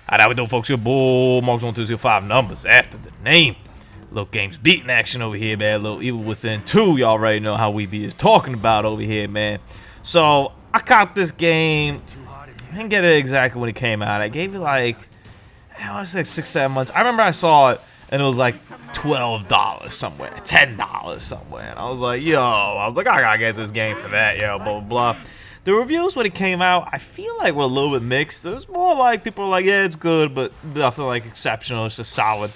How we doing, folks? Your boy Marks 1205 numbers after the name. Little games beating action over here, man. Little Evil Within 2. Y'all already know how we be is talking about over here, man. So I caught this game. I didn't get it exactly when it came out. I gave it like, I want to say 6-7 months. I remember I saw it and it was like $12 somewhere, $10 somewhere, and I was like, I gotta get this game for that, blah blah blah. The reviews when it came out, I feel like were a little bit mixed. It was more like people were like, yeah, it's good, but nothing like exceptional. It's just solid.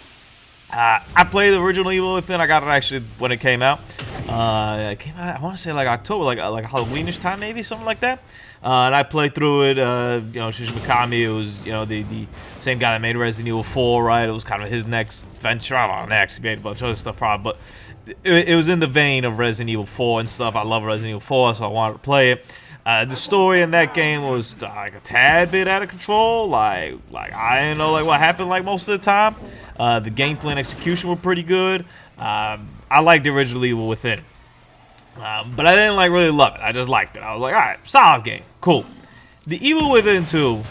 I played the original Evil Within. I got it actually when it came out. It came out, I want to say like October, like Halloweenish time, maybe something like that. And I played through it. Shinji Mikami, it was the same guy that made Resident Evil 4, right? It was kind of his next venture. I don't know, next he made a bunch of other stuff, probably, but it was in the vein of Resident Evil 4 and stuff. I love Resident Evil 4, so I wanted to play it. The story in that game was like a tad bit out of control. Like I didn't know like what happened like most of the time. The gameplay and execution were pretty good. I liked the original Evil Within, but I didn't like really love it. I just liked it. I was like, all right, solid game, cool. The Evil Within 2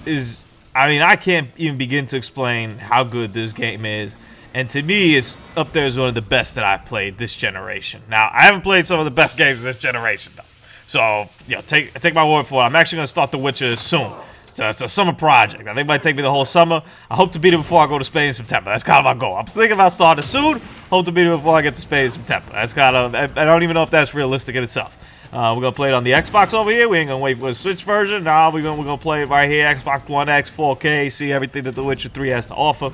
is, I mean, I can't even begin to explain how good this game is. And to me, it's up there as one of the best that I've played this generation. Now, I haven't played some of the best games of this generation, though. So, take my word for it. I'm actually going to start The Witcher soon. So it's a summer project. I think it might take me the whole summer. I hope to beat it before I go to Spain in September. That's kind of my goal. I'm thinking about starting soon. Hope to beat it before I get to Spain in September. That's kind of, I don't even know if that's realistic in itself. We're going to play it on the Xbox over here. We ain't going to wait for the Switch version. Nah, we're going to play it right here. Xbox One X, 4K, see everything that The Witcher 3 has to offer.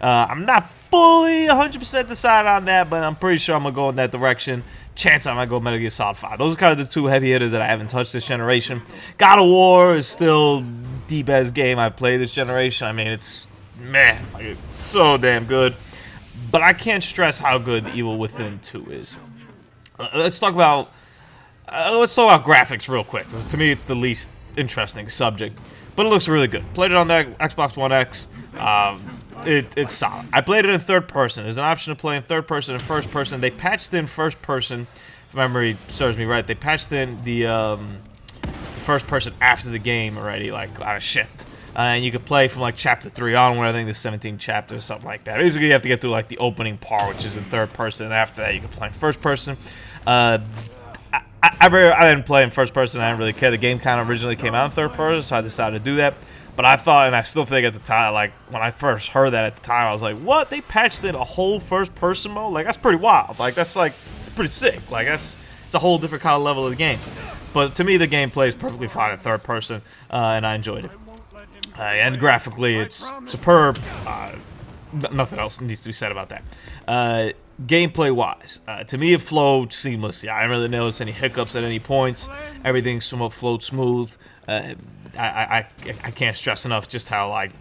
I'm not fully 100% decided on that, but I'm pretty sure I'm going to go in that direction. Chance I might go Metal Gear Solid 5. Those are kind of the two heavy hitters that I haven't touched this generation. God of War is still the best game I've played this generation. I mean, it's so damn good. But I can't stress how good the Evil Within 2 is. Let's talk about graphics real quick, because to me it's the least interesting subject. But it looks really good. Played it on the Xbox One X. It's solid. I played it in third person. There's an option to play in third person and first person. They patched in first person, if memory serves me right. They patched in the first person after the game already, like on a shift. And you could play from like chapter 3 onward. I think there's 17 chapters, something like that. Basically, you have to get through like the opening part, which is in third person, and after that, you can play in first person. I didn't play in first person. I didn't really care. The game kind of originally came out in third person, so I decided to do that. But I thought, and I still think at the time, like when I first heard that at the time, I was like, "What? They patched in a whole first-person mode? Like that's pretty wild. Like it's pretty sick. Like it's a whole different kind of level of the game." But to me, the gameplay is perfectly fine in third person, and I enjoyed it. And graphically, it's superb. Nothing else needs to be said about that. Gameplay-wise, to me, it flowed seamlessly. I didn't really notice any hiccups at any points. Everything somewhat flowed smooth. I can't stress enough just how like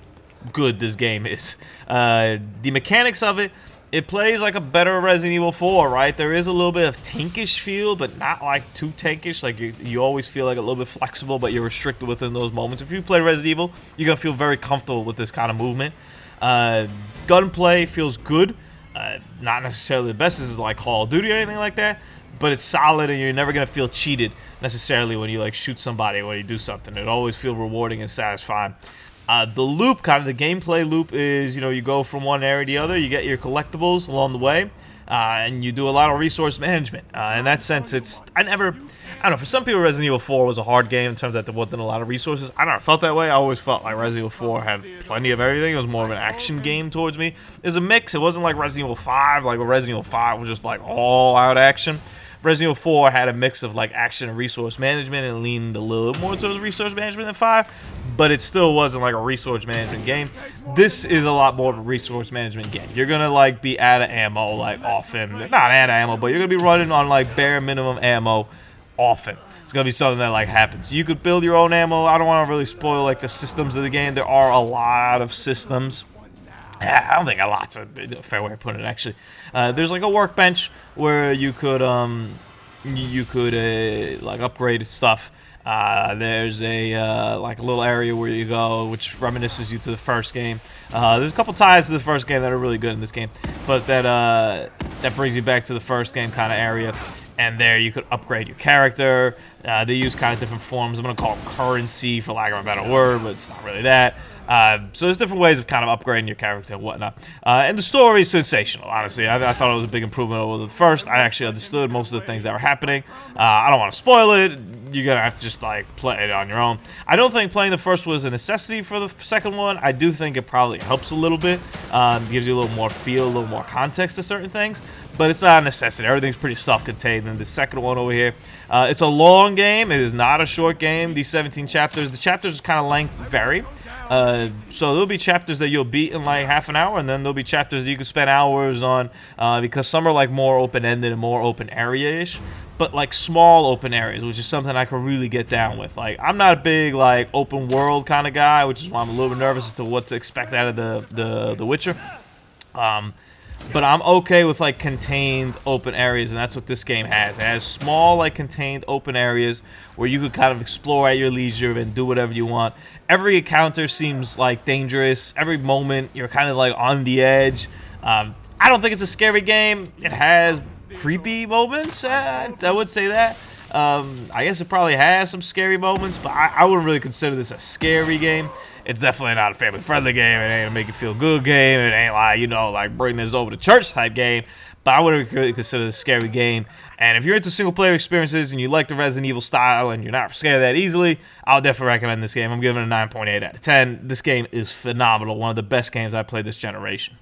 good this game is. The mechanics of it, it plays like a better Resident Evil 4, right? There is a little bit of tankish feel, but not like too tankish. Like you always feel like a little bit flexible, but you're restricted within those moments. If you play Resident Evil, you're gonna feel very comfortable with this kind of movement. Gunplay feels good. Not necessarily the best. This is like Call of Duty or anything like that, but it's solid, and you're never gonna feel cheated necessarily when you like shoot somebody or when you do something. It always feels rewarding and satisfying. The loop, kind of the gameplay loop, is you go from one area to the other. You get your collectibles along the way, and you do a lot of resource management. In that sense, I don't know. For some people, Resident Evil 4 was a hard game in terms that there wasn't a lot of resources. I never felt that way. I always felt like Resident Evil 4 had plenty of everything. It was more of an action game towards me. It was a mix. It wasn't like Resident Evil 5. Like Resident Evil 5 was just like all out action. Resident Evil 4 had a mix of like action and resource management and leaned a little more towards resource management than 5, but it still wasn't like a resource management game. This is a lot more of a resource management game. You're gonna like be out of ammo like often. Not out of ammo, but you're gonna be running on like bare minimum ammo often. It's gonna be something that like happens. You could build your own ammo. I don't want to really spoil like the systems of the game. There are a lot of systems. I don't think a lot's a fair way of putting it, actually. There's like a workbench where you could like upgrade stuff. There's a like a little area where you go, which reminisces you to the first game. There's a couple ties to the first game that are really good in this game, but that brings you back to the first game kind of area. And there you could upgrade your character. They use kind of different forms. I'm going to call it currency for lack of a better word, but it's not really that. So there's different ways of kind of upgrading your character and whatnot. And the story is sensational, honestly. I thought it was a big improvement over the first. I actually understood most of the things that were happening. I don't want to spoil it. You're going to have to just, like, play it on your own. I don't think playing the first was a necessity for the second one. I do think it probably helps a little bit. Gives you a little more feel, a little more context to certain things. But it's not a necessity. Everything's pretty self-contained. And the second one over here, it's a long game. It is not a short game. These 17 chapters, the chapters kind of length vary. So there'll be chapters that you'll beat in like half an hour, and then there'll be chapters that you can spend hours on, because some are like more open-ended and more open area-ish, but like small open areas, which is something I can really get down with. Like, I'm not a big like open world kind of guy, which is why I'm a little bit nervous as to what to expect out of the Witcher. But I'm okay with like contained open areas, and that's what this game has. It has small, like, contained open areas where you could kind of explore at your leisure and do whatever you want. Every encounter seems like dangerous. Every moment you're kind of like on the edge. I don't think it's a scary game. It has creepy moments. I would say that. I guess it probably has some scary moments, but I wouldn't really consider this a scary game. It's definitely not a family-friendly game. It ain't a make-you-feel-good game. It ain't like, you know, like bring this over to church type game. But I wouldn't really consider it a scary game. And if you're into single-player experiences and you like the Resident Evil style and you're not scared that easily, I would definitely recommend this game. I'm giving it a 9.8 out of 10. This game is phenomenal. One of the best games I've played this generation.